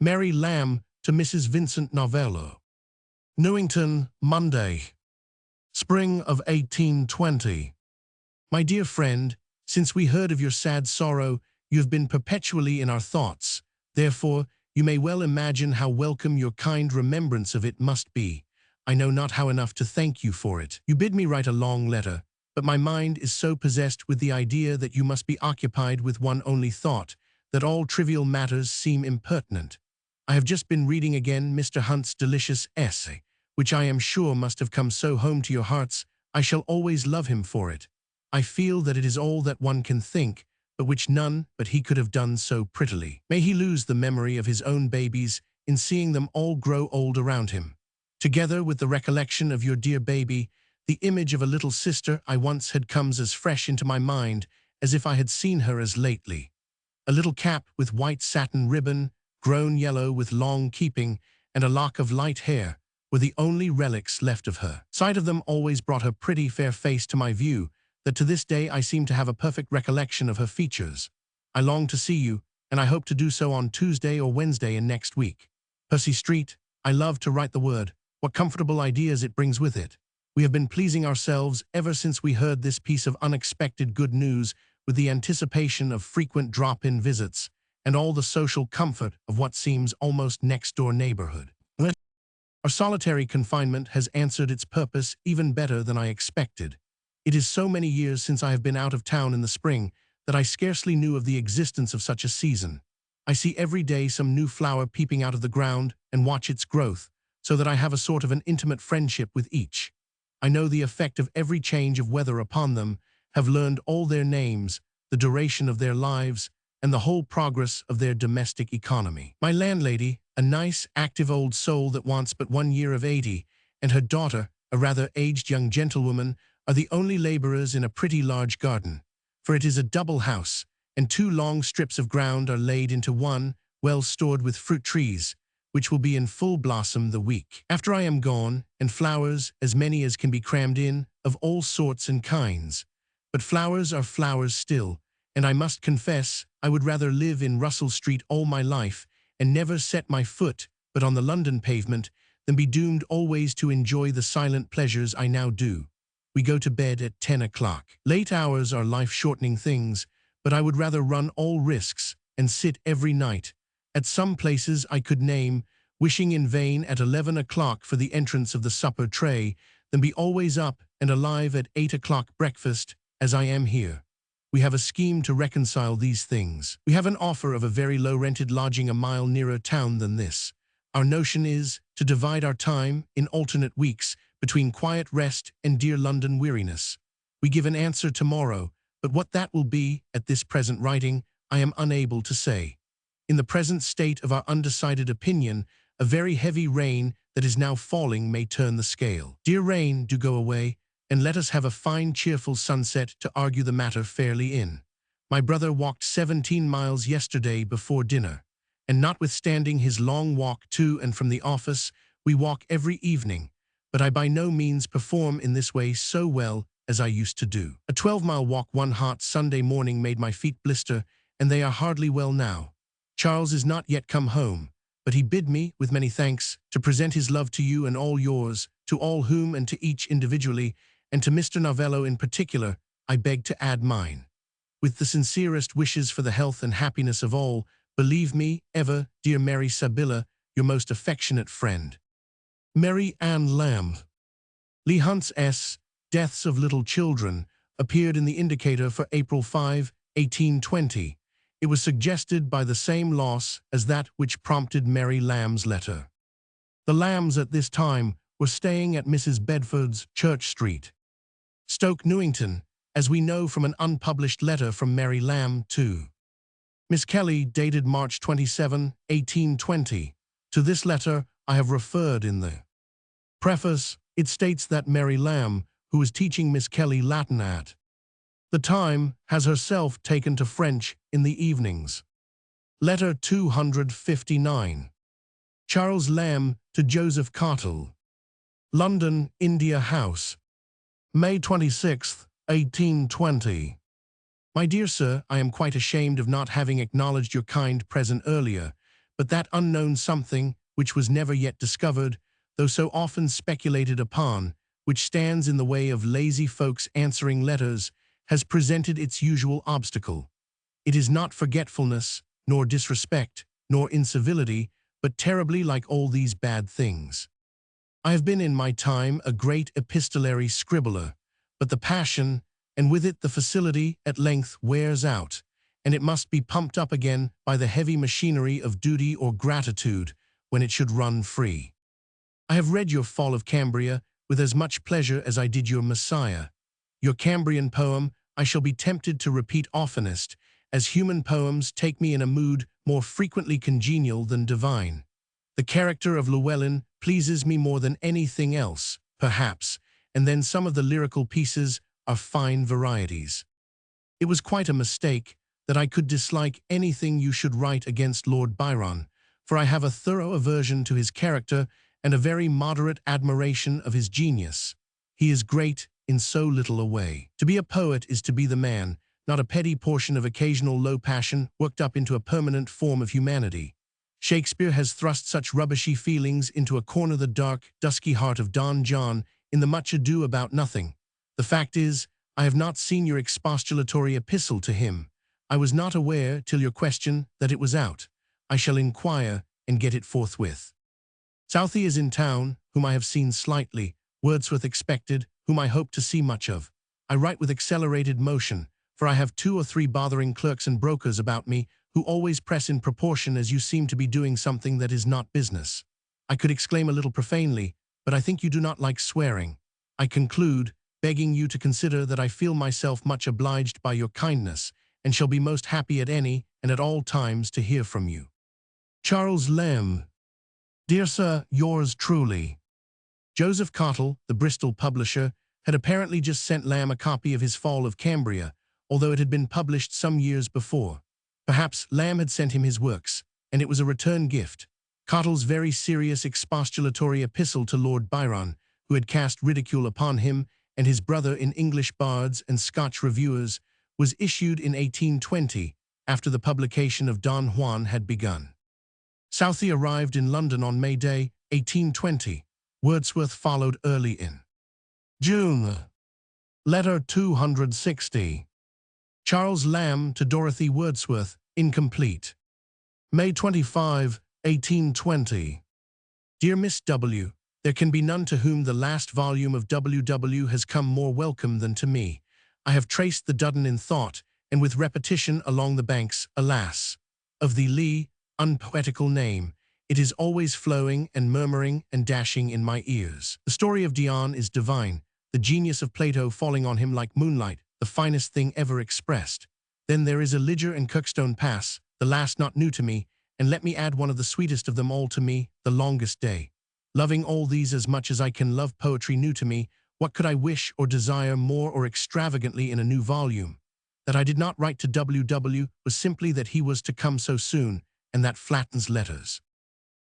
Mary Lamb to Mrs. Vincent Novello. Newington, Monday, spring of 1820. My dear friend, since we heard of your sad sorrow, you have been perpetually in our thoughts. Therefore, you may well imagine how welcome your kind remembrance of it must be. I know not how enough to thank you for it. You bid me write a long letter, but my mind is so possessed with the idea that you must be occupied with one only thought, that all trivial matters seem impertinent. I have just been reading again Mr. Hunt's delicious essay, which I am sure must have come so home to your hearts. I shall always love him for it. I feel that it is all that one can think, but which none but he could have done so prettily. May he lose the memory of his own babies in seeing them all grow old around him. Together with the recollection of your dear baby, the image of a little sister I once had comes as fresh into my mind as if I had seen her as lately. A little cap with white satin ribbon, grown yellow with long keeping, and a lock of light hair were the only relics left of her. Sight of them always brought her pretty fair face to my view, that to this day I seem to have a perfect recollection of her features. I long to see you, and I hope to do so on Tuesday or Wednesday in next week. Percy Street, I love to write the word. What comfortable ideas it brings with it. We have been pleasing ourselves ever since we heard this piece of unexpected good news, with the anticipation of frequent drop-in visits, and all the social comfort of what seems almost next-door neighborhood. Our solitary confinement has answered its purpose even better than I expected. It is so many years since I have been out of town in the spring that I scarcely knew of the existence of such a season. I see every day some new flower peeping out of the ground and watch its growth, so that I have a sort of an intimate friendship with each. I know the effect of every change of weather upon them, have learned all their names, the duration of their lives, and the whole progress of their domestic economy. My landlady, a nice, active old soul that wants but 1 year of 80, and her daughter, a rather aged young gentlewoman, are the only laborers in a pretty large garden, for it is a double house, and 2 long strips of ground are laid into one, well stored with fruit trees, which will be in full blossom the week after I am gone, and flowers, as many as can be crammed in, of all sorts and kinds. But flowers are flowers still, and I must confess I would rather live in Russell Street all my life and never set my foot but on the London pavement than be doomed always to enjoy the silent pleasures I now do. We go to bed at 10 o'clock. Late hours are life-shortening things, but I would rather run all risks and sit every night, at some places I could name, wishing in vain at 11 o'clock for the entrance of the supper tray, than be always up and alive at 8 o'clock breakfast, as I am here. We have a scheme to reconcile these things. We have an offer of a very low-rented lodging a mile nearer town than this. Our notion is to divide our time in alternate weeks between quiet rest and dear London weariness. We give an answer tomorrow, but what that will be, at this present writing, I am unable to say. In the present state of our undecided opinion, a very heavy rain that is now falling may turn the scale. Dear rain, do go away, and let us have a fine cheerful sunset to argue the matter fairly in. My brother walked 17 miles yesterday before dinner, and notwithstanding his long walk to and from the office, we walk every evening, but I by no means perform in this way so well as I used to do. A 12-mile walk one hot Sunday morning made my feet blister, and they are hardly well now. Charles is not yet come home, but he bid me, with many thanks, to present his love to you and all yours, to all whom and to each individually, and to Mr. Novello in particular, I beg to add mine. With the sincerest wishes for the health and happiness of all, believe me, ever, dear Mary Sibylla, your most affectionate friend, Mary Ann Lamb. Leigh Hunt's Deaths of Little Children appeared in the Indicator for April 5, 1820. It was suggested by the same loss as that which prompted Mary Lamb's letter. The Lambs at this time were staying at Mrs. Bedford's, Church Street, Stoke Newington, as we know from an unpublished letter from Mary Lamb to Miss Kelly dated March 27, 1820. To this letter I have referred in the preface. It states that Mary Lamb, who is teaching Miss Kelly Latin at the time, has herself taken to French in the evenings. Letter 259. Charles Lamb to Joseph Cartle. London, India House, May 26, 1820. My dear sir, I am quite ashamed of not having acknowledged your kind present earlier, But that unknown something, which was never yet discovered, though so often speculated upon, which stands in the way of lazy folks answering letters, has presented its usual obstacle. It is not forgetfulness, nor disrespect, nor incivility, but terribly like all these bad things. I have been in my time a great epistolary scribbler, but the passion, and with it the facility, at length wears out, and it must be pumped up again by the heavy machinery of duty or gratitude when it should run free. I have read your Fall of Cambria with as much pleasure as I did your Messiah. Your Cambrian poem I shall be tempted to repeat oftenest, as human poems take me in a mood more frequently congenial than divine. The character of Llewellyn pleases me more than anything else, perhaps, and then some of the lyrical pieces are fine varieties. It was quite a mistake that I could dislike anything you should write against Lord Byron, for I have a thorough aversion to his character and a very moderate admiration of his genius. He is great in so little a way. To be a poet is to be the man, not a petty portion of occasional low passion worked up into a permanent form of humanity. Shakespeare has thrust such rubbishy feelings into a corner the dark, dusky heart of Don John in the Much Ado About Nothing. The fact is, I have not seen your expostulatory epistle to him. I was not aware, till your question, that it was out. I shall inquire and get it forthwith. Southey is in town, whom I have seen slightly. Wordsworth expected, whom I hope to see much of. I write with accelerated motion, for I have 2 or 3 bothering clerks and brokers about me who always press in proportion as you seem to be doing something that is not business. I could exclaim a little profanely, but I think you do not like swearing. I conclude, begging you to consider that I feel myself much obliged by your kindness, and shall be most happy at any and at all times to hear from you. Charles Lamb. Dear Sir, yours truly. Joseph Cottle, the Bristol publisher, had apparently just sent Lamb a copy of his Fall of Cambria, although it had been published some years before. Perhaps Lamb had sent him his works, and it was a return gift. Cottle's very serious expostulatory epistle to Lord Byron, who had cast ridicule upon him and his brother in English bards and Scotch reviewers, was issued in 1820, after the publication of Don Juan had begun. Southey arrived in London on May Day, 1820. Wordsworth followed early in June. Letter 260. Charles Lamb to Dorothy Wordsworth, incomplete. May 25, 1820. Dear Miss W., there can be none to whom the last volume of W.W. has come more welcome than to me. I have traced the Duddon in thought, and with repetition along the banks, alas, of the Lee, unpoetical name. It is always flowing and murmuring and dashing in my ears. The story of Dion is divine, the genius of Plato falling on him like moonlight, the finest thing ever expressed. Then there is Elijah and Kirkstone Pass, the last not new to me, and let me add one of the sweetest of them all to me, The Longest Day. Loving all these as much as I can love poetry new to me, what could I wish or desire more or extravagantly in a new volume? That I did not write to W.W. was simply that he was to come so soon, and that flattens letters.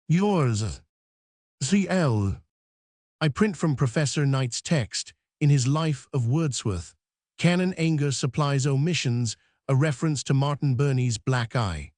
Yours, C.L. I print from Professor Knight's text, in his Life of Wordsworth. Canon Ainger supplies omissions, a reference to Martin Burney's Black Eye.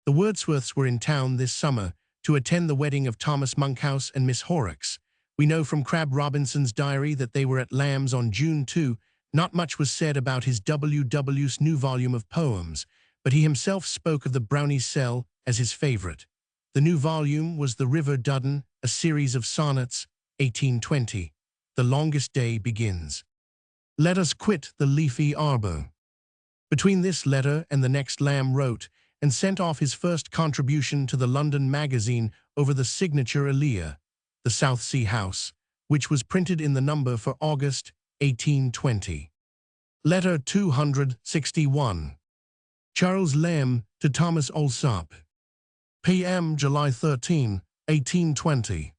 The Wordsworths were in town this summer to attend the wedding of Thomas Monkhouse and Miss Horrocks. We know from Crab Robinson's diary that they were at Lamb's on June 2. Not much was said about his W.W.'s new volume of poems, but he himself spoke of the Brownie's Cell as his favorite. The new volume was The River Duddon, a series of sonnets, 1820. The Longest Day begins. Let us quit the leafy arbor. Between this letter and the next, Lamb wrote and sent off his first contribution to the London Magazine over the signature Elia, the South Sea House, which was printed in the number for August, 1820. Letter 261. Charles Lamb to Thomas Alsop. P.M. July 13, 1820.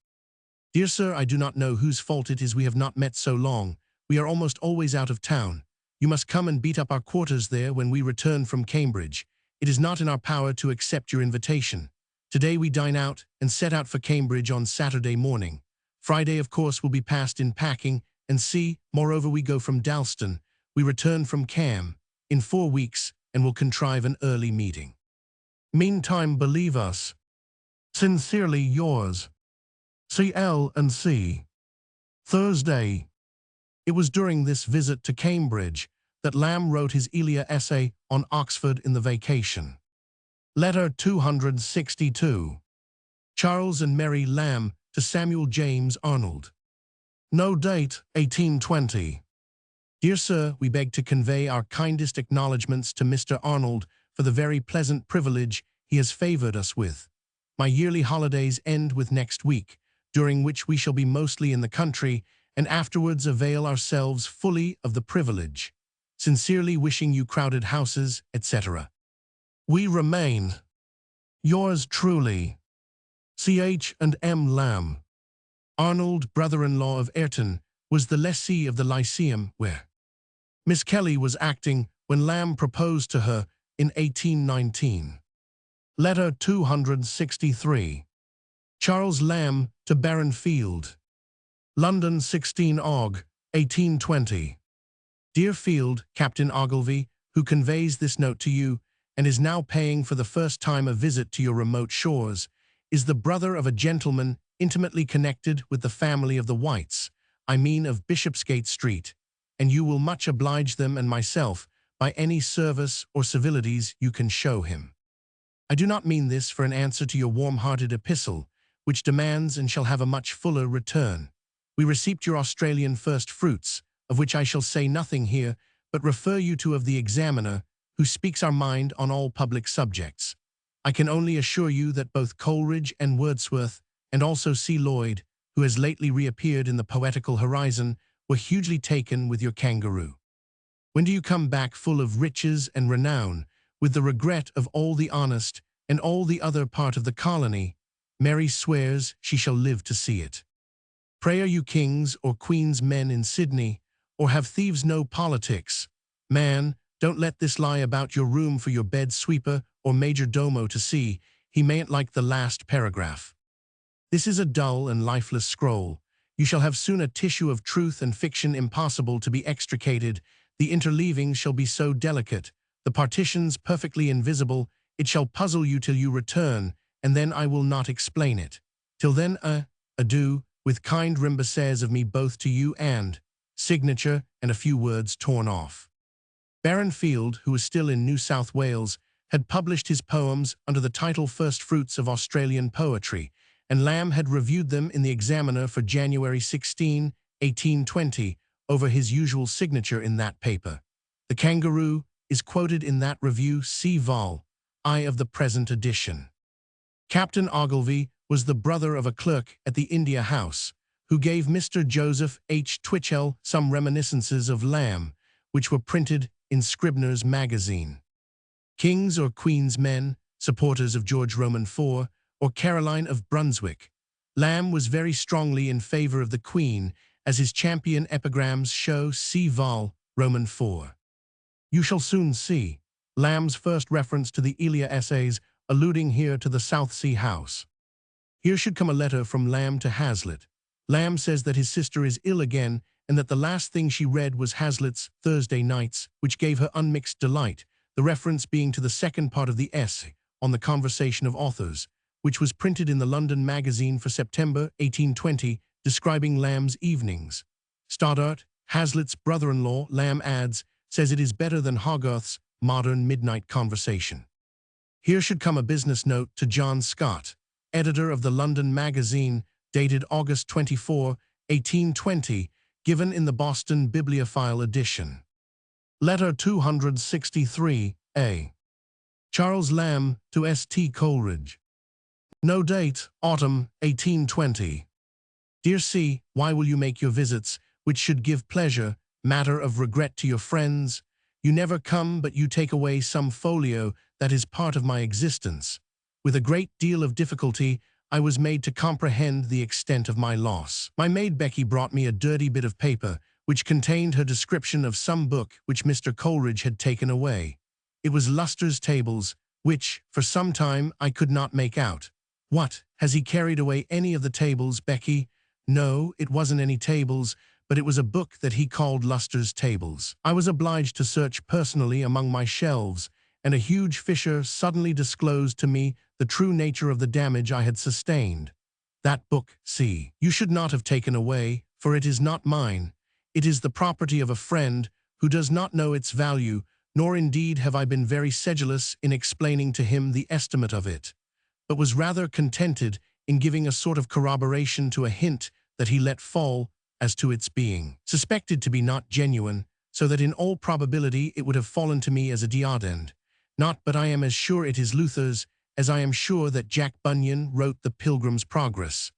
Dear Sir, I do not know whose fault it is we have not met so long. We are almost always out of town. You must come and beat up our quarters there when we return from Cambridge. It is not in our power to accept your invitation. Today we dine out and set out for Cambridge on Saturday morning. Friday, of course, will be passed in packing and see. Moreover, we go from Dalston. We return from Cam in 4 weeks and will contrive an early meeting. Meantime, believe us, Sincerely yours, C.L.&C. Thursday. It was during this visit to Cambridge that Lamb wrote his Elia essay on Oxford in the vacation. Letter 262. Charles and Mary Lamb to Samuel James Arnold. No date, 1820. Dear Sir, we beg to convey our kindest acknowledgments to Mr. Arnold for the very pleasant privilege he has favored us with. My yearly holidays end with next week, during which we shall be mostly in the country, and afterwards avail ourselves fully of the privilege. Sincerely wishing you crowded houses, etc. We remain, yours truly, C.H. and M. Lamb. Arnold, brother-in-law of Ayrton, was the lessee of the Lyceum where Miss Kelly was acting when Lamb proposed to her in 1819. Letter 263. Charles Lamb to Baron Field. London, 16 Aug. 1820. Dear Field, Captain Ogilvy, who conveys this note to you, and is now paying for the first time a visit to your remote shores, is the brother of a gentleman intimately connected with the family of the Whites, I mean of Bishopsgate Street, and you will much oblige them and myself by any service or civilities you can show him. I do not mean this for an answer to your warm-hearted epistle, which demands and shall have a much fuller return. We received your Australian first fruits, of which I shall say nothing here, but refer you to of the Examiner, who speaks our mind on all public subjects. I can only assure you that both Coleridge and Wordsworth, and also C. Lloyd, who has lately reappeared in the poetical horizon, were hugely taken with your kangaroo. When do you come back full of riches and renown, with the regret of all the honest and all the other part of the colony? Mary swears she shall live to see it. Pray, are you kings or queens' men in Sydney, or have thieves no politics? Man, don't let this lie about your room for your bed sweeper or major domo to see. He mayn't like the last paragraph. This is a dull and lifeless scroll. You shall have soon a tissue of truth and fiction impossible to be extricated. The interleavings shall be so delicate, the partitions perfectly invisible, it shall puzzle you till you return, and then I will not explain it. Till then, adieu, with kind remembrances of me both to you and signature and a few words torn off. Baron Field, who was still in New South Wales, had published his poems under the title First Fruits of Australian Poetry, and Lamb had reviewed them in the Examiner for January 16, 1820, over his usual signature in that paper. The kangaroo is quoted in that review, see vol. I of the present edition. Captain Ogilvy was the brother of a clerk at the India House, who gave Mr. Joseph H. Twitchell some reminiscences of Lamb, which were printed in Scribner's Magazine. Kings or Queen's men, supporters of George Roman IV, or Caroline of Brunswick. Lamb was very strongly in favor of the Queen, as his champion epigrams show, see vol. Roman IV. You shall soon see Lamb's first reference to the Elia essays, alluding here to the South Sea House. Here should come a letter from Lamb to Hazlitt. Lamb says that his sister is ill again, and that the last thing she read was Hazlitt's Thursday Nights, which gave her unmixed delight, the reference being to the second part of the essay on the conversation of authors, which was printed in the London Magazine for September 1820, describing Lamb's evenings. Stoddart, Hazlitt's brother-in-law, Lamb adds, says it is better than Hogarth's modern midnight conversation. Here should come a business note to John Scott, editor of the London Magazine, dated August 24, 1820, given in the Boston Bibliophile edition. Letter 263, Charles Lamb to S.T. Coleridge. No date, autumn, 1820. Dear C., why will you make your visits, which should give pleasure, matter of regret to your friends? You never come, but you take away some folio that is part of my existence. With a great deal of difficulty, I was made to comprehend the extent of my loss. My maid Becky brought me a dirty bit of paper, which contained her description of some book which Mr. Coleridge had taken away. It was Luster's Tables, which, for some time, I could not make out. What, has he carried away any of the tables, Becky? No, it wasn't any tables, but it was a book that he called Luster's Tables. I was obliged to search personally among my shelves, and a huge fissure suddenly disclosed to me the true nature of the damage I had sustained. That book, see, you should not have taken away, for it is not mine. It is the property of a friend who does not know its value, nor indeed have I been very sedulous in explaining to him the estimate of it, but was rather contented in giving a sort of corroboration to a hint that he let fall as to its being suspected to be not genuine, so that in all probability it would have fallen to me as a diadend. Not but I am as sure it is Luther's, as I am sure that Jack Bunyan wrote the Pilgrim's Progress.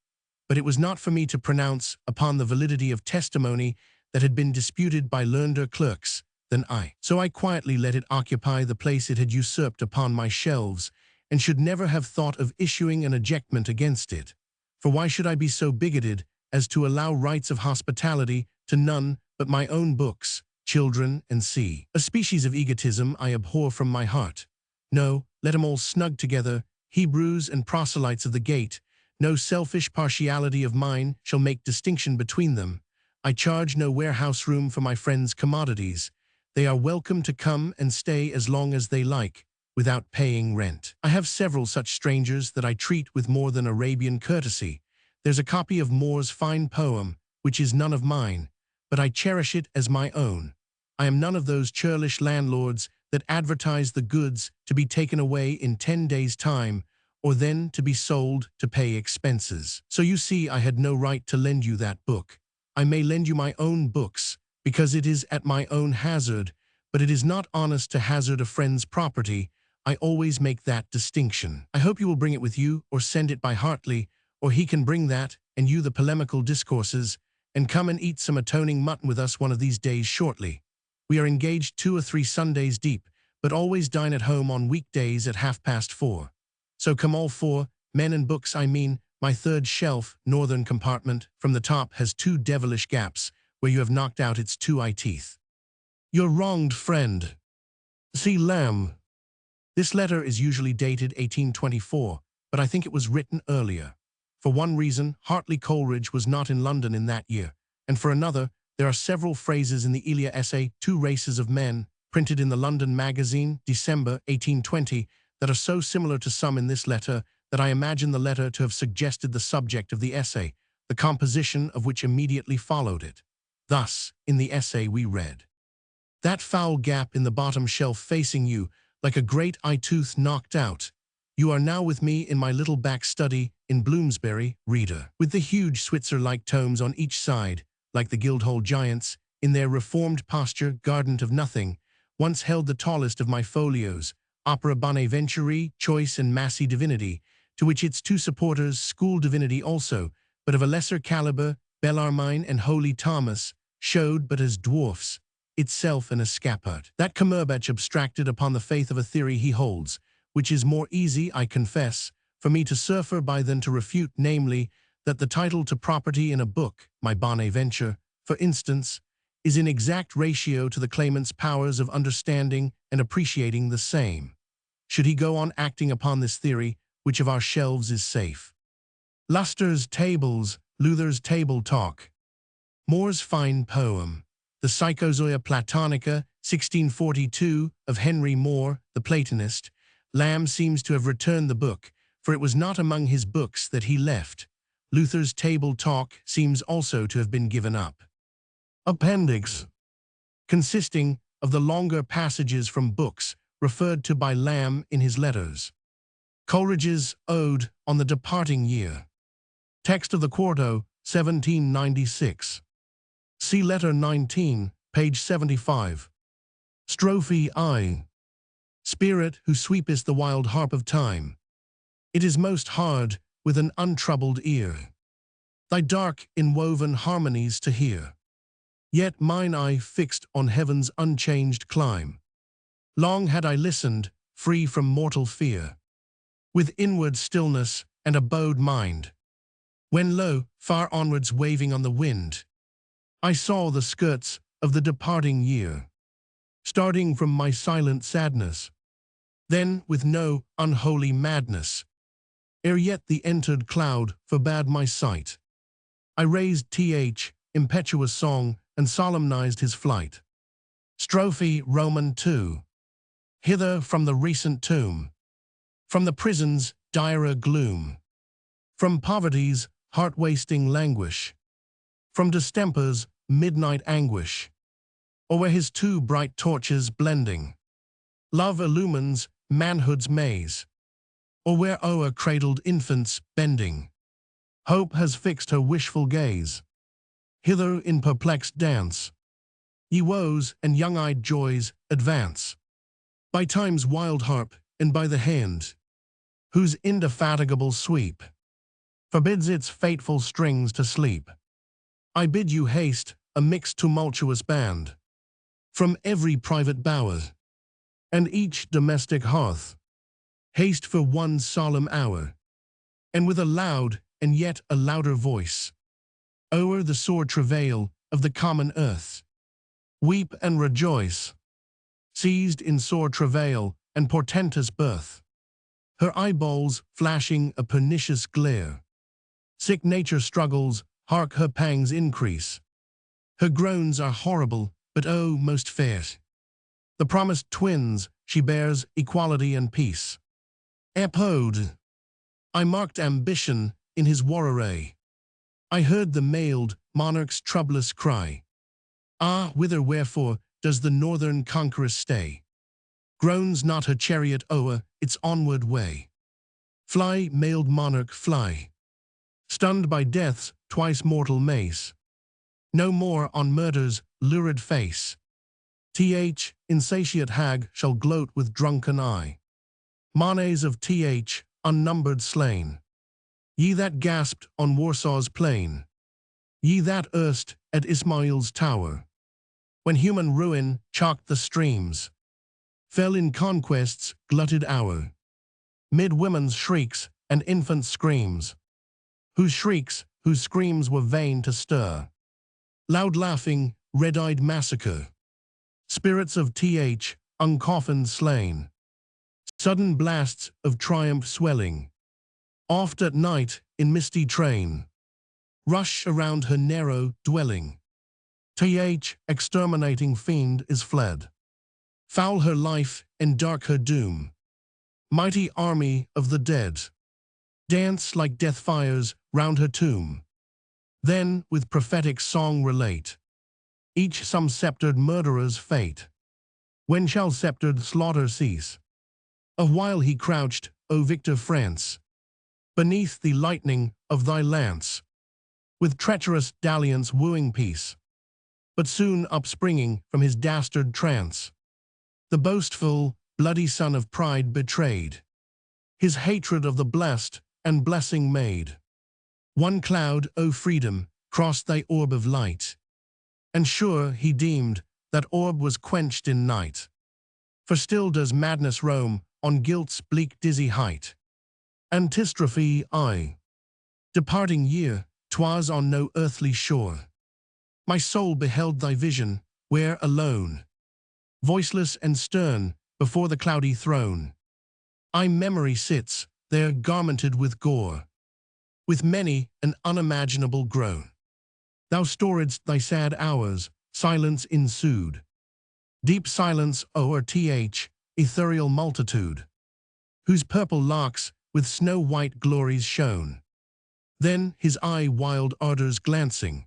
But it was not for me to pronounce upon the validity of testimony that had been disputed by learneder clerks than I. So I quietly let it occupy the place it had usurped upon my shelves, and should never have thought of issuing an ejectment against it. For why should I be so bigoted as to allow rights of hospitality to none but my own books, children, and sea? A species of egotism I abhor from my heart. No, let 'em all snug together, Hebrews and proselytes of the gate. No selfish partiality of mine shall make distinction between them. I charge no warehouse room for my friends' commodities. They are welcome to come and stay as long as they like, without paying rent. I have several such strangers that I treat with more than Arabian courtesy. There's a copy of Moore's fine poem, which is none of mine, but I cherish it as my own. I am none of those churlish landlords that advertise the goods to be taken away in 10 days' time, or then to be sold to pay expenses. So you see I had no right to lend you that book. I may lend you my own books, because it is at my own hazard, but it is not honest to hazard a friend's property. I always make that distinction. I hope you will bring it with you, or send it by Hartley, or he can bring that, and you the polemical discourses, and come and eat some atoning mutton with us one of these days shortly. We are engaged 2 or 3 Sundays deep, but always dine at home on weekdays at 4:30. So come all 4, men and books I mean. My third shelf, northern compartment, from the top has 2 devilish gaps, where you have knocked out its 2 eye teeth. Your wronged friend. C. Lamb. This letter is usually dated 1824, but I think it was written earlier. For one reason, Hartley Coleridge was not in London in that year, and for another, there are several phrases in the Elia essay, 2 Races of Men, printed in the London Magazine, December 1820, that are so similar to some in this letter that I imagine the letter to have suggested the subject of the essay, the composition of which immediately followed it. Thus, in the essay we read, "That foul gap in the bottom shelf facing you, like a great eye-tooth knocked out. You are now with me in my little back study in Bloomsbury, reader, with the huge Switzer-like tomes on each side, like the Guildhall giants, in their reformed posture guardant of nothing, once held the tallest of my folios, Opera Bonaventure, Choice and Massy Divinity, to which its 2 supporters, School Divinity also, but of a lesser caliber, Bellarmine and Holy Thomas, showed but as dwarfs, itself an escapade. That Cumberbatch abstracted upon the faith of a theory he holds, which is more easy, I confess, for me to suffer by than to refute, namely, that the title to property in a book, my Bonaventure, for instance, is in exact ratio to the claimant's powers of understanding and appreciating the same. Should he go on acting upon this theory, which of our shelves is safe? Luster's Tables, Luther's Table Talk. Moore's fine poem, the Psychozoia Platonica, 1642, of Henry Moore, the Platonist. Lamb seems to have returned the book, for it was not among his books that he left. Luther's Table Talk seems also to have been given up. Appendix, consisting of the longer passages from books referred to by Lamb in his letters. Coleridge's Ode on the Departing Year. Text of the Quarto, 1796. See Letter 19, page 75. Strophe I. Spirit, who sweepest the wild harp of time, it is most hard, with an untroubled ear, thy dark, inwoven harmonies to hear. Yet mine eye fixed on heaven's unchanged clime. Long had I listened, free from mortal fear, with inward stillness and a bowed mind, when lo, far onwards waving on the wind, I saw the skirts of the departing year, starting from my silent sadness. Then, with no unholy madness, ere yet the entered cloud forbade my sight, I raised impetuous song, and solemnized his flight. Strophe Roman II. hither from the recent tomb, from the prison's direr gloom, from poverty's heart-wasting languish, from distemper's midnight anguish, or where his two bright torches blending, love illumines manhood's maze, or where o'er cradled infants bending, hope has fixed her wishful gaze. Hither in perplexed dance, ye woes and young-eyed joys advance, by time's wild harp and by the hand, whose indefatigable sweep forbids its fateful strings to sleep. I bid you haste, a mixed tumultuous band, from every private bower, and each domestic hearth, haste for one solemn hour, and with a loud and yet a louder voice, o'er the sore travail of the common earth, weep and rejoice, seized in sore travail and portentous birth, her eyeballs flashing a pernicious glare. Sick nature struggles, hark her pangs increase. Her groans are horrible, but oh, most fair. The promised twins she bears equality and peace. Epode. I marked ambition in his war array. I heard the mailed monarch's troublous cry. Ah, whither wherefore does the northern conqueror stay? Groans not her chariot o'er its onward way? Fly, mailed monarch, fly, stunned by death's twice mortal mace. No more on murder's lurid face. Insatiate hag shall gloat with drunken eye. Manes of unnumbered slain. Ye that gasped on Warsaw's plain. Ye that erst at Ismail's tower, when human ruin chalked the streams, fell in conquest's glutted hour, mid women's shrieks and infant screams, whose shrieks, whose screams were vain to stir. Loud laughing, red-eyed massacre. Spirits of uncoffined slain. Sudden blasts of triumph swelling. Oft at night, in misty train, rush around her narrow dwelling. Exterminating fiend is fled. Foul her life and dark her doom. Mighty army of the dead dance like death fires round her tomb. Then with prophetic song relate each some sceptred murderer's fate. When shall sceptred slaughter cease? A while he crouched, O victor France, beneath the lightning of thy lance, with treacherous dalliance wooing peace, but soon upspringing from his dastard trance, the boastful, bloody son of pride betrayed, his hatred of the blessed and blessing made. One cloud, O freedom, crossed thy orb of light, and sure he deemed that orb was quenched in night. For still does madness roam on guilt's bleak dizzy height. Antistrophe I. Departing year, 'twas on no earthly shore. My soul beheld thy vision, where alone, voiceless and stern, before the cloudy throne, memory sits, there garmented with gore, with many an unimaginable groan. Thou storedst thy sad hours, silence ensued. Deep silence o'er ethereal multitude, whose purple locks with snow-white glories shone. Then his eye wild ardors glancing,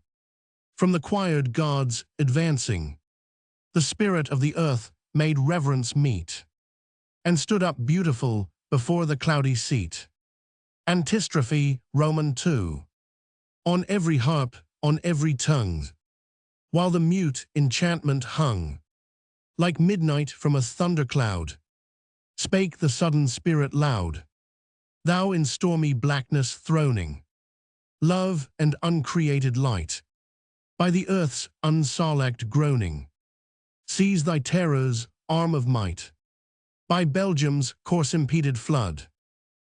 from the choired gods advancing, the spirit of the earth made reverence meet, and stood up beautiful before the cloudy seat. Antistrophe Roman II. On every harp, on every tongue, while the mute enchantment hung, like midnight from a thundercloud, spake the sudden spirit loud. Thou in stormy blackness throning, love and uncreated light, by the earth's unsolaced groaning, seize thy terror's arm of might. By Belgium's course-impeded flood,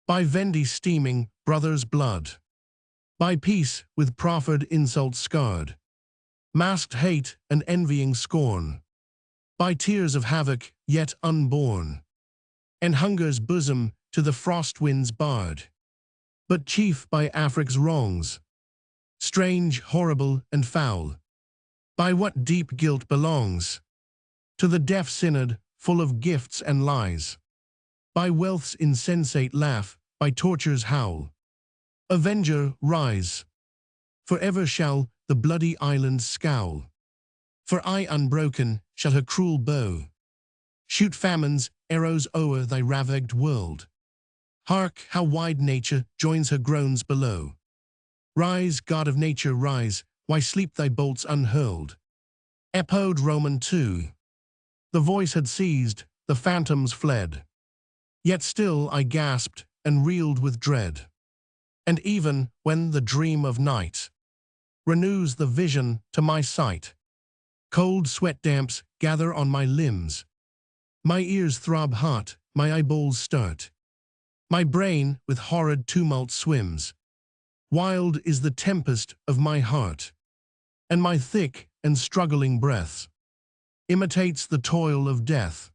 by Vendi's steaming brother's blood, by peace with proffered insult scarred, masked hate and envying scorn, by tears of havoc yet unborn, and hunger's bosom to the frost winds barred, but chief by Afric's wrongs, strange, horrible, and foul, by what deep guilt belongs to the deaf synod full of gifts and lies. By wealth's insensate laugh, by torture's howl. Avenger, rise! Forever shall the bloody island scowl. For I unbroken shall her cruel bow shoot famine's arrows o'er thy ravaged world. Hark, how wide nature joins her groans below. Rise, God of nature, rise, why sleep thy bolts unhurled? Epode Roman 2. The voice had ceased, the phantoms fled. Yet still I gasped and reeled with dread. And even when the dream of night renews the vision to my sight, cold sweat damps gather on my limbs. My ears throb hot, my eyeballs start. My brain with horrid tumult swims. Wild is the tempest of my heart, and my thick and struggling breath imitates the toil of death.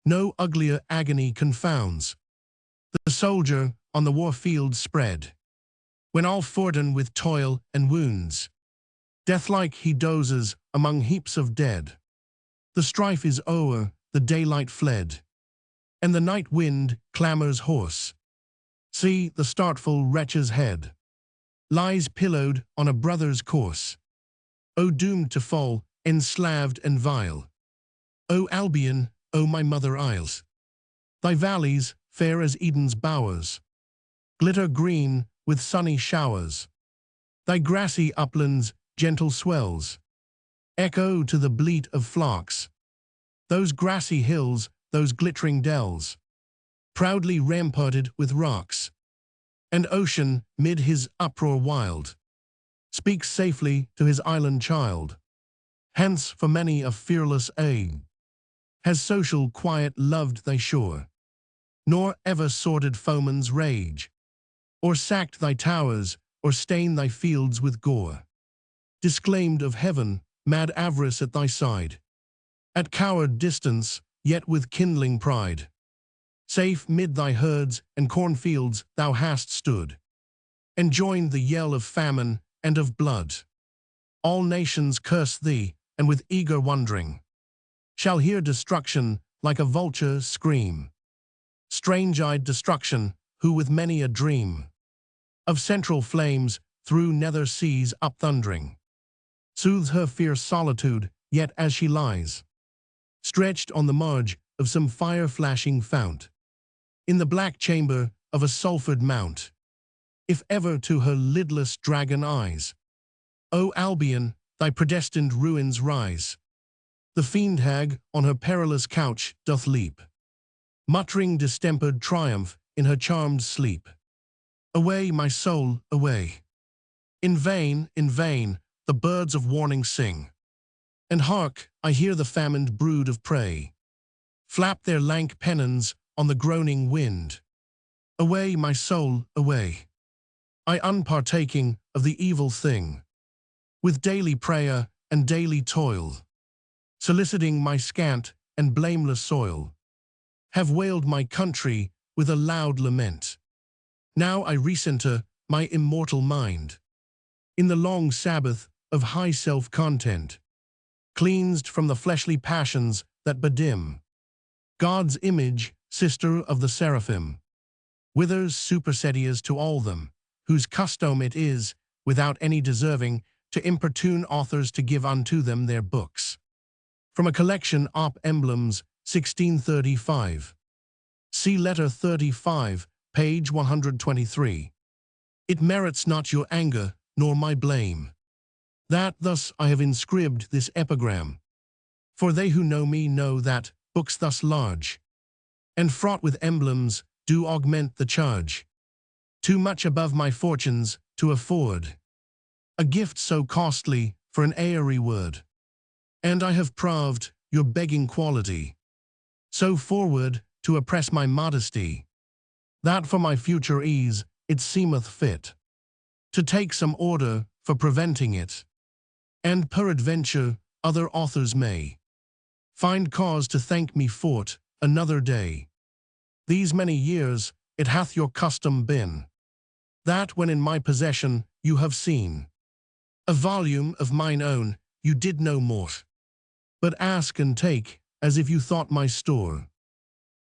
No uglier agony confounds the soldier on the warfield spread, when all fordern with toil and wounds, deathlike he dozes among heaps of dead. The strife is o'er, the daylight fled, and the night wind clamors hoarse. See, the startful wretch's head lies pillowed on a brother's corse. O doomed to fall, enslaved and vile! O Albion, O my mother isles! Thy valleys, fair as Eden's bowers, glitter green with sunny showers. Thy grassy uplands, gentle swells, echo to the bleat of flocks. Those grassy hills, those glittering dells, proudly ramparted with rocks. And ocean, mid his uproar wild, speaks safely to his island child. Hence, for many a fearless age, has social quiet loved thy shore, nor ever sordid foeman's rage, or sacked thy towers, or stained thy fields with gore. Disclaimed of heaven, mad avarice at thy side, at coward distance, yet with kindling pride. Safe mid thy herds and cornfields thou hast stood, and joined the yell of famine and of blood. All nations curse thee, and with eager wondering shall hear destruction like a vulture scream. Strange-eyed destruction, who with many a dream of central flames through nether seas up-thundering, soothes her fierce solitude, yet as she lies, stretched on the marge of some fire-flashing fount, in the black chamber of a sulphured mount, if ever to her lidless dragon eyes, O Albion, thy predestined ruins rise. The fiend hag on her perilous couch doth leap, muttering distempered triumph in her charmed sleep. Away, my soul, away! In vain, the birds of warning sing. And hark, I hear the famined brood of prey flap their lank pennons on the groaning wind. Away, my soul, away! I unpartaking of the evil thing, with daily prayer and daily toil, soliciting my scant and blameless soil, have wailed my country with a loud lament. Now I recenter my immortal mind in the long Sabbath of high self-content, cleansed from the fleshly passions that bedim God's image, sister of the seraphim, withers supersedious to all them, whose custom it is, without any deserving, to importune authors to give unto them their books. From a collection Op Emblems, 1635. See letter 35, page 123. It merits not your anger, nor my blame, that thus I have inscribed this epigram. For they who know me know that books thus large, and fraught with emblems, do augment the charge. Too much above my fortunes to afford a gift so costly for an airy word. And I have proved your begging quality so forward to oppress my modesty, that for my future ease it seemeth fit to take some order for preventing it. And peradventure other authors may find cause to thank me for't another day. These many years it hath your custom been, that when in my possession you have seen a volume of mine own, you did no more but ask and take as if you thought my store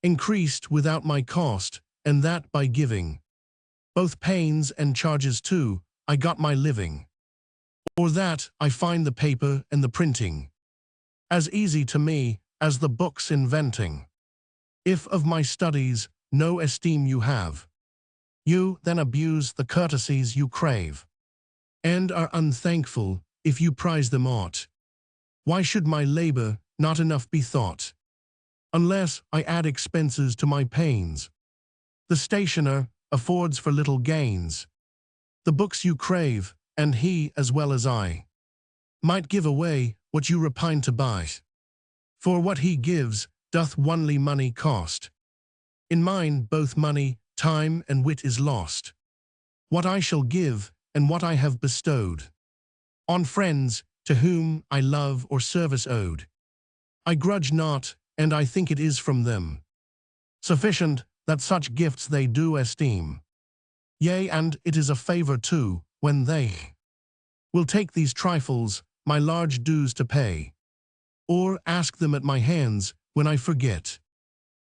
increased without my cost, and that by giving both pains and charges too, I got my living. Or that I find the paper and the printing as easy to me as the book's inventing. If of my studies no esteem you have, you then abuse the courtesies you crave, and are unthankful if you prize them aught. Why should my labor not enough be thought, unless I add expenses to my pains? The stationer affords for little gains. The books you crave, and he as well as I, might give away what you repine to buy. For what he gives doth onely money cost. In mine both money, time, and wit is lost. What I shall give, and what I have bestowed on friends to whom I love or service owed, I grudge not, and I think it is from them sufficient that such gifts they do esteem. Yea, and it is a favor too, when they will take these trifles, my large dues to pay, or ask them at my hands when I forget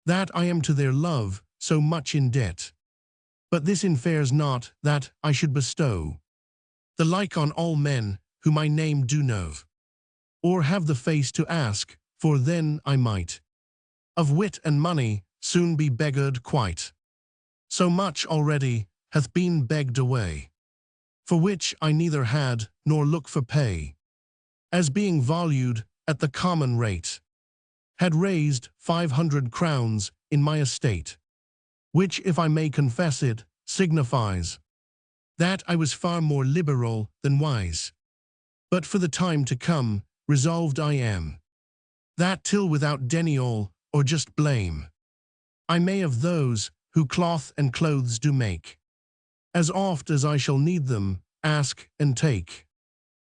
that I am to their love so much in debt. But this infares not that I should bestow the like on all men who my name do know, or have the face to ask, for then I might of wit and money soon be beggared quite. So much already hath been begged away, for which I neither had nor look for pay, as being valued at the common rate, had raised 500 crowns in my estate, which, if I may confess it, signifies that I was far more liberal than wise. But for the time to come, resolved I am, that till without denial or just blame, I may of those who cloth and clothes do make, as oft as I shall need them, ask and take.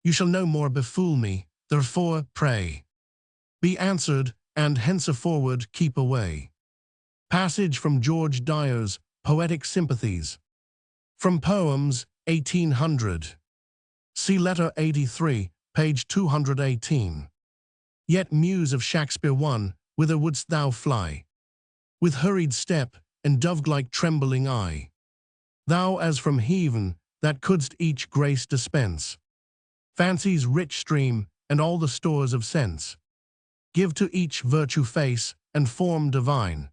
You shall no more befool me, therefore, pray, be answered, and henceforward keep away. Passage from George Dyer's Poetic Sympathies. From Poems, 1800. See letter 83, page 218. Yet muse of Shakespeare 1, whither wouldst thou fly? With hurried step and dove-like trembling eye, thou as from heaven that couldst each grace dispense, fancy's rich stream and all the stores of sense, give to each virtue face and form divine,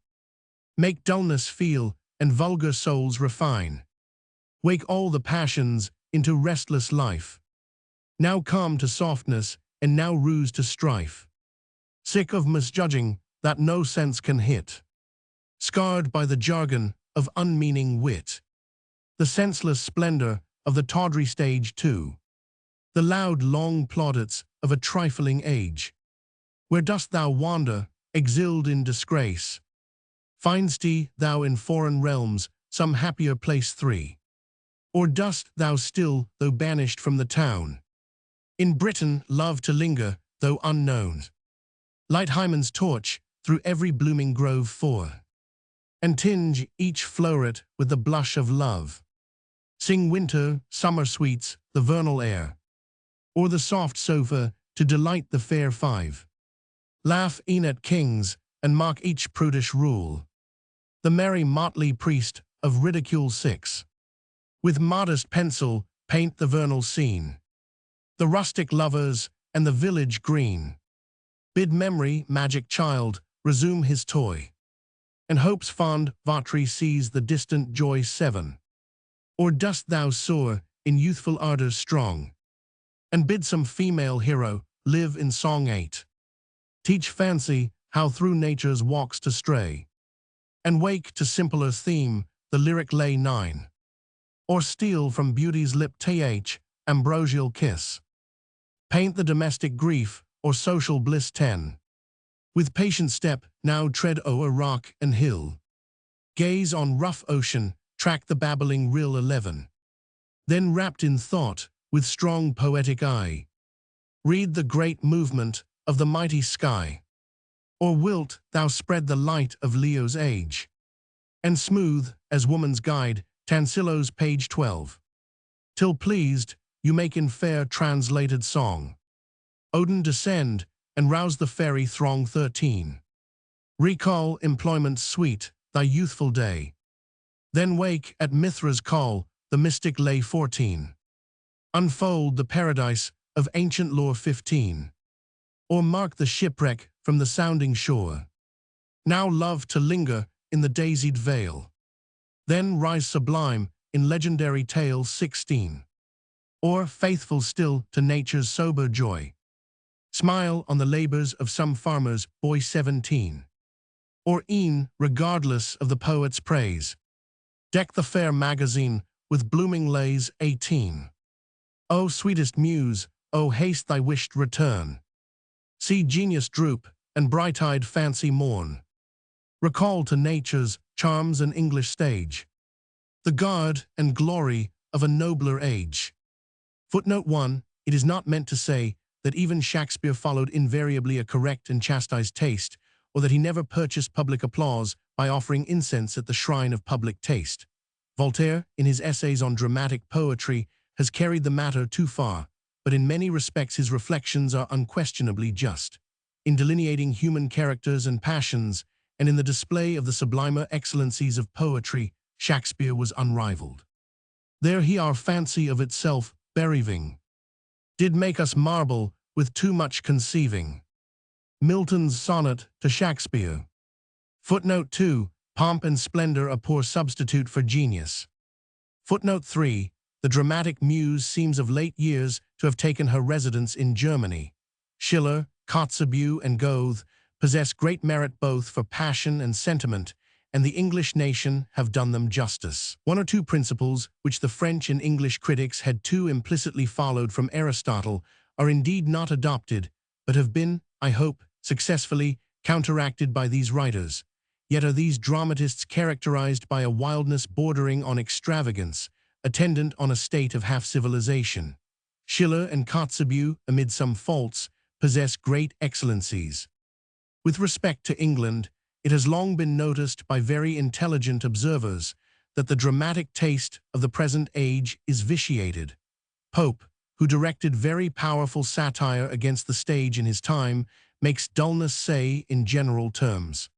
make dullness feel and vulgar souls refine, wake all the passions into restless life, now calm to softness and now ruse to strife, sick of misjudging that no sense can hit, scarred by the jargon of unmeaning wit, the senseless splendor of the tawdry stage too, the loud long plaudits of a trifling age. Where dost thou wander, exiled in disgrace? Find'st thou in foreign realms some happier place 3? Or dost thou still, though banished from the town, in Britain love to linger, though unknown? Light Hymen's torch through every blooming grove 4, and tinge each floweret with the blush of love. Sing winter, summer sweets, the vernal air, or the soft sofa to delight the fair 5. Laugh e'en at kings, and mark each prudish rule, the merry motley priest of ridicule 6. With modest pencil paint the vernal scene, the rustic lovers and the village green. Bid memory, magic child, resume his toy, and hope's fond votary seize the distant joy 7. Or dost thou soar in youthful ardor strong, and bid some female hero live in song 8? Teach fancy how through nature's walks to stray, and wake to simpler theme the lyric lay 9. Or steal from beauty's lip th ambrosial kiss, paint the domestic grief or social bliss 10. With patient step now tread o'er rock and hill, gaze on rough ocean, track the babbling rill 11. Then wrapped in thought, with strong poetic eye, read the great movement of the mighty sky. Or wilt thou spread the light of Leo's age, and smooth, as woman's guide, Tansillo's page 12, till pleased you make in fair translated song Odin descend and rouse the fairy throng 13. Recall employment's sweet, thy youthful day. Then wake at Mithra's call, the mystic lay 14. Unfold the paradise of ancient lore 15. Or mark the shipwreck from the sounding shore. Now love to linger in the daisied vale. Then rise sublime in legendary tale 16. Or faithful still to nature's sober joy. Smile on the labors of some farmer's boy 17. Or e'en, regardless of the poet's praise, deck the fair magazine with blooming lays 18. O sweetest muse, O haste thy wished return. See genius droop and bright-eyed fancy mourn. Recall to nature's charms an English stage, the guard and glory of a nobler age. Footnote 1. It is not meant to say that even Shakespeare followed invariably a correct and chastised taste, or that he never purchased public applause by offering incense at the shrine of public taste. Voltaire, in his essays on dramatic poetry, has carried the matter too far, but in many respects his reflections are unquestionably just. In delineating human characters and passions, and in the display of the sublimer excellencies of poetry, Shakespeare was unrivaled. There he our fancy of itself bereaving, did make us marble with too much conceiving. Milton's sonnet to Shakespeare. Footnote 2. Pomp and splendor a poor substitute for genius. Footnote 3. The dramatic muse seems of late years to have taken her residence in Germany. Schiller, Kotzebue, and Goethe possess great merit both for passion and sentiment, and the English nation have done them justice. One or two principles which the French and English critics had too implicitly followed from Aristotle are indeed not adopted, but have been, I hope, successfully counteracted by these writers. Yet are these dramatists characterized by a wildness bordering on extravagance, attendant on a state of half-civilization. Schiller and Kotzebue, amid some faults, possess great excellencies. With respect to England, it has long been noticed by very intelligent observers that the dramatic taste of the present age is vitiated. Pope, who directed very powerful satire against the stage in his time, makes dullness say in general terms.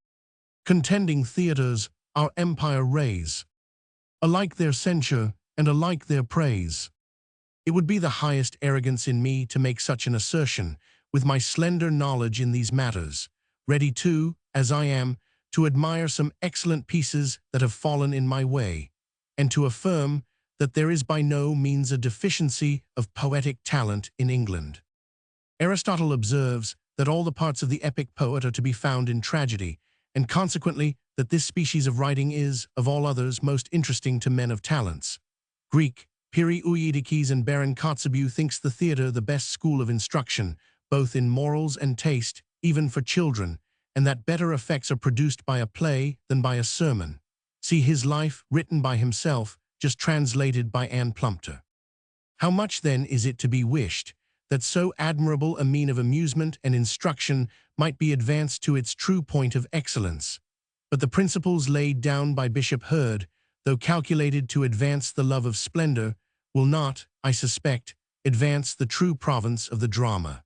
Contending theatres our empire raise, alike their censure and alike their praise. It would be the highest arrogance in me to make such an assertion, with my slender knowledge in these matters, ready to, as I am, to admire some excellent pieces that have fallen in my way, and to affirm that there is by no means a deficiency of poetic talent in England. Aristotle observes that all the parts of the epic poet are to be found in tragedy, and consequently that this species of writing is, of all others, most interesting to men of talents. Greek, Eutyches and Baron Kotzebue thinks the theatre the best school of instruction, both in morals and taste, even for children, and that better effects are produced by a play than by a sermon. See his life, written by himself, just translated by Anne Plumptre. How much, then, is it to be wished that so admirable a mean of amusement and instruction might be advanced to its true point of excellence? But the principles laid down by Bishop Hurd, though calculated to advance the love of splendor, will not, I suspect, advance the true province of the drama.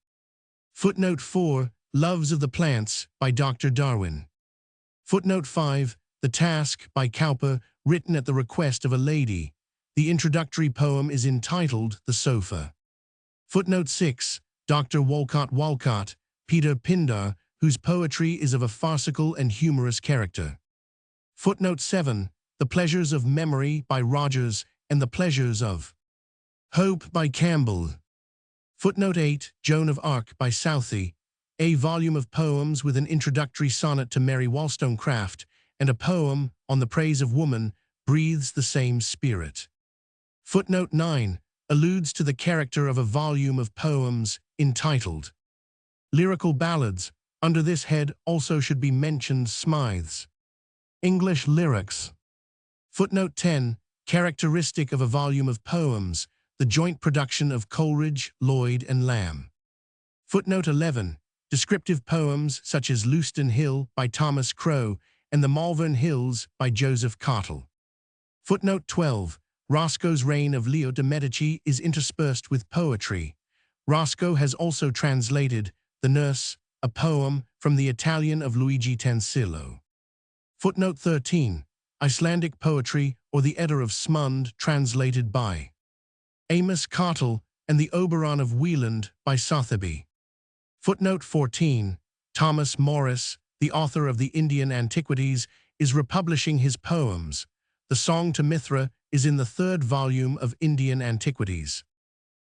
Footnote 4. Loves of the Plants by Dr. Darwin. Footnote 5. The Task by Cowper, written at the request of a lady. The introductory poem is entitled The Sofa. Footnote 6. Dr. Walcott, Peter Pindar, whose poetry is of a farcical and humorous character. Footnote 7. The Pleasures of Memory by Rogers and The Pleasures of Hope by Campbell. Footnote 8. Joan of Arc by Southey, a volume of poems with an introductory sonnet to Mary Wollstonecraft and a poem on the praise of woman, breathes the same spirit. Footnote 9. Alludes to the character of a volume of poems entitled Lyrical Ballads. Under this head also should be mentioned Smythe's English Lyrics. Footnote 10. Characteristic of a volume of poems, the joint production of Coleridge, Lloyd, and Lamb. Footnote 11. Descriptive poems such as Leuston Hill by Thomas Crowe and the Malvern Hills by Joseph Cottle. Footnote 12. Roscoe's reign of Leo de' Medici is interspersed with poetry. Roscoe has also translated The Nurse a poem from the Italian of Luigi Tansillo. Footnote 13. Icelandic poetry or the Edda of Smund translated by Amos Cottle and the Oberon of Wieland by Sotheby. Footnote 14. Thomas Morris, the author of the Indian Antiquities, is republishing his poems. The Song to Mithra is in the third volume of Indian Antiquities.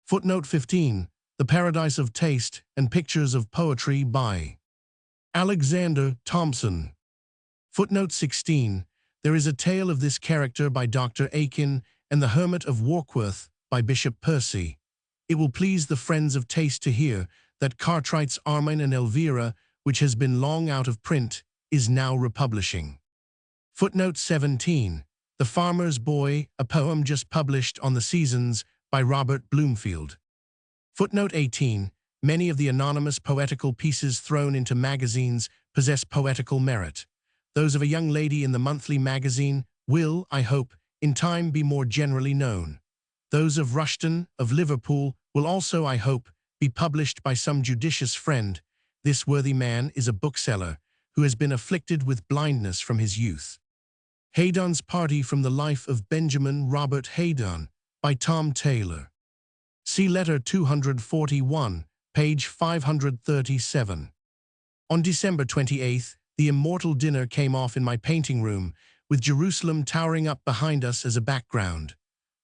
Footnote 15. The Paradise of Taste and Pictures of Poetry by Alexander Thompson. Footnote 16. There is a tale of this character by Dr. Aikin and the Hermit of Warkworth by Bishop Percy. It will please the friends of taste to hear that Cartwright's Armine and Elvira, which has been long out of print, is now republishing. Footnote 17. The Farmer's Boy, a poem just published on the Seasons by Robert Bloomfield. Footnote 18. Many of the anonymous poetical pieces thrown into magazines possess poetical merit. Those of a young lady in the monthly magazine will, I hope, in time be more generally known. Those of Rushton, of Liverpool, will also, I hope, be published by some judicious friend. This worthy man is a bookseller who has been afflicted with blindness from his youth. Haydon's Party from the Life of Benjamin Robert Haydon by Tom Taylor. See letter 241, page 537. On December 28th, the immortal dinner came off in my painting room, with Jerusalem towering up behind us as a background.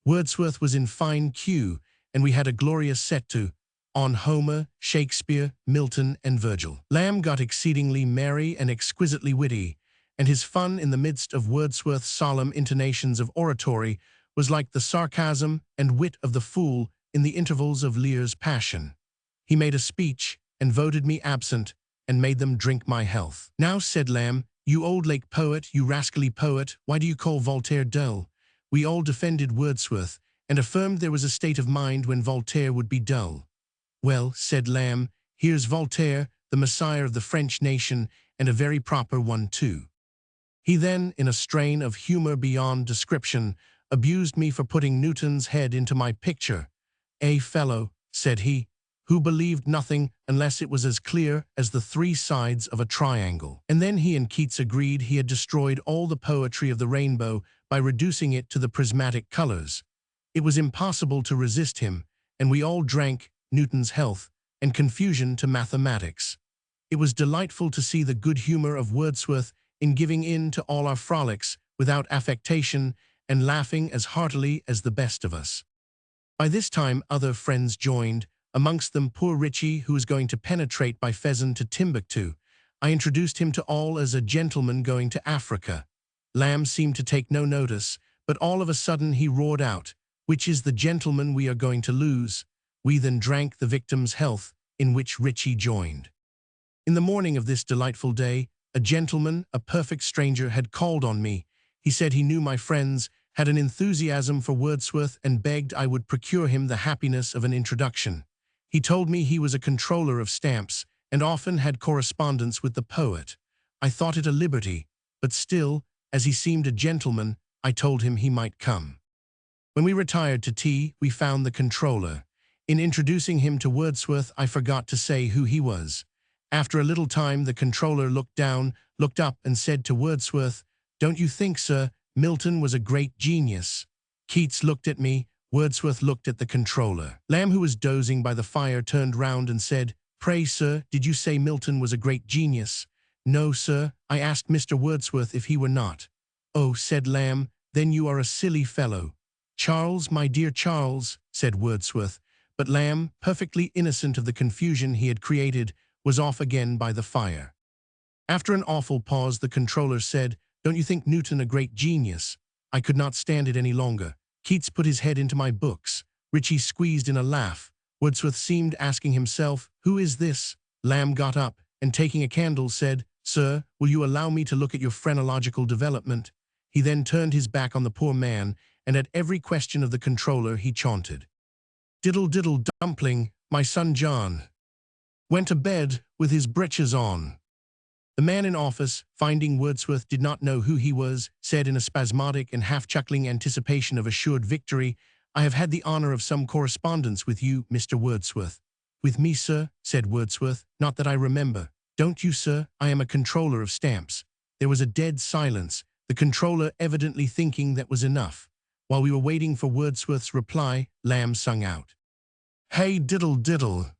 Wordsworth was in fine cue, and we had a glorious set to on Homer, Shakespeare, Milton, and Virgil. Lamb got exceedingly merry and exquisitely witty, and his fun in the midst of Wordsworth's solemn intonations of oratory was like the sarcasm and wit of the fool in the intervals of Lear's Passion. He made a speech and voted me absent and made them drink my health. Now, said Lamb, you old lake poet, you rascally poet, why do you call Voltaire dull? We all defended Wordsworth and affirmed there was a state of mind when Voltaire would be dull. Well, said Lamb, here's Voltaire, the messiah of the French nation, and a very proper one too. He then, in a strain of humor beyond description, abused me for putting Newton's head into my picture. A fellow, said he, who believed nothing unless it was as clear as the three sides of a triangle. And then he and Keats agreed he had destroyed all the poetry of the rainbow by reducing it to the prismatic colors. It was impossible to resist him, and we all drank Newton's health and confusion to mathematics. It was delightful to see the good humor of Wordsworth in giving in to all our frolics without affectation and laughing as heartily as the best of us. By this time other friends joined, amongst them poor Richie, who was going to penetrate by Fezzen to Timbuktu. I introduced him to all as a gentleman going to Africa. Lamb seemed to take no notice, but all of a sudden he roared out, "Which is the gentleman we are going to lose?" We then drank the victim's health, in which Richie joined. In the morning of this delightful day, a gentleman, a perfect stranger, had called on me. He said he knew my friends, had an enthusiasm for Wordsworth, and begged I would procure him the happiness of an introduction. He told me he was a controller of stamps, and often had correspondence with the poet. I thought it a liberty, but still, as he seemed a gentleman, I told him he might come. When we retired to tea, we found the controller. In introducing him to Wordsworth, I forgot to say who he was. After a little time, the controller looked down, looked up, and said to Wordsworth, "Don't you think, sir, Milton was a great genius?" Keats looked at me, Wordsworth looked at the controller. Lamb, who was dozing by the fire, turned round and said, "Pray, sir, did you say Milton was a great genius?" "No, sir, I asked Mr. Wordsworth if he were not." "Oh," said Lamb, "then you are a silly fellow." "Charles, my dear Charles," said Wordsworth, but Lamb, perfectly innocent of the confusion he had created, was off again by the fire. After an awful pause, the controller said, "Don't you think Newton a great genius?" I could not stand it any longer. Keats put his head into my books. Richie squeezed in a laugh. Wordsworth seemed asking himself, "Who is this?" Lamb got up, and taking a candle said, "Sir, will you allow me to look at your phrenological development?" He then turned his back on the poor man, and at every question of the controller he chaunted, "Diddle diddle dumpling, my son John went to bed with his breeches on." The man in office, finding Wordsworth did not know who he was, said in a spasmodic and half-chuckling anticipation of assured victory, "I have had the honor of some correspondence with you, Mr. Wordsworth." "With me, sir," said Wordsworth, "not that I remember. Don't you, sir? I am a controller of stamps." There was a dead silence, the controller evidently thinking that was enough. While we were waiting for Wordsworth's reply, Lamb sung out, "Hey diddle diddle,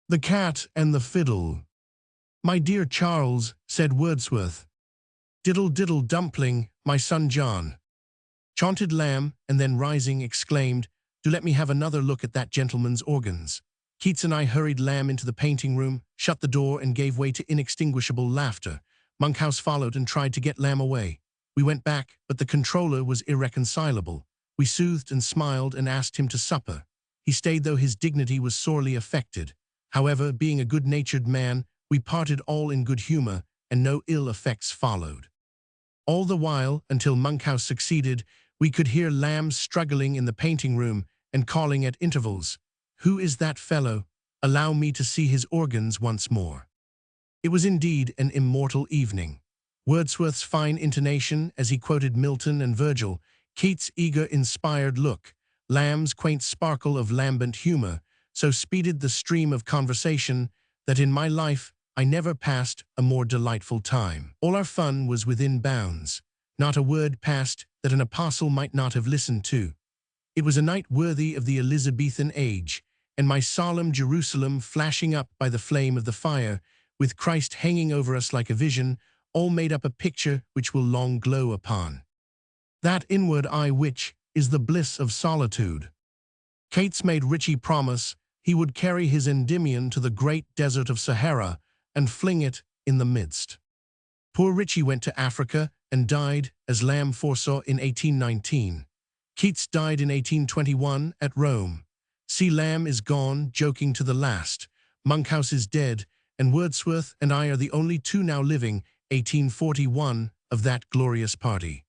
the cat and the fiddle." "My dear Charles," said Wordsworth. "Diddle diddle dumpling, my son John," chanted Lamb, and then rising exclaimed, "Do let me have another look at that gentleman's organs." Keats and I hurried Lamb into the painting room, shut the door, and gave way to inextinguishable laughter. Monkhouse followed and tried to get Lamb away. We went back, but the controller was irreconcilable. We soothed and smiled and asked him to supper. He stayed, though his dignity was sorely affected. However, being a good-natured man, we parted all in good humor, and no ill effects followed. All the while, until Monkhouse succeeded, we could hear Lamb struggling in the painting room and calling at intervals, "Who is that fellow? Allow me to see his organs once more." It was indeed an immortal evening. Wordsworth's fine intonation as he quoted Milton and Virgil, Keats' eager, inspired look, Lamb's quaint sparkle of lambent humor, so speeded the stream of conversation that in my life I never passed a more delightful time. All our fun was within bounds. Not a word passed that an apostle might not have listened to. It was a night worthy of the Elizabethan age, and my solemn Jerusalem flashing up by the flame of the fire, with Christ hanging over us like a vision, all made up a picture which will long glow upon that inward eye which is the bliss of solitude. Keats made Ritchie promise he would carry his Endymion to the great desert of Sahara and fling it in the midst. Poor Ritchie went to Africa and died, as Lamb foresaw, in 1819. Keats died in 1821 at Rome. See, Lamb is gone, joking to the last. Monkhouse is dead, and Wordsworth and I are the only two now living, 1841, of that glorious party.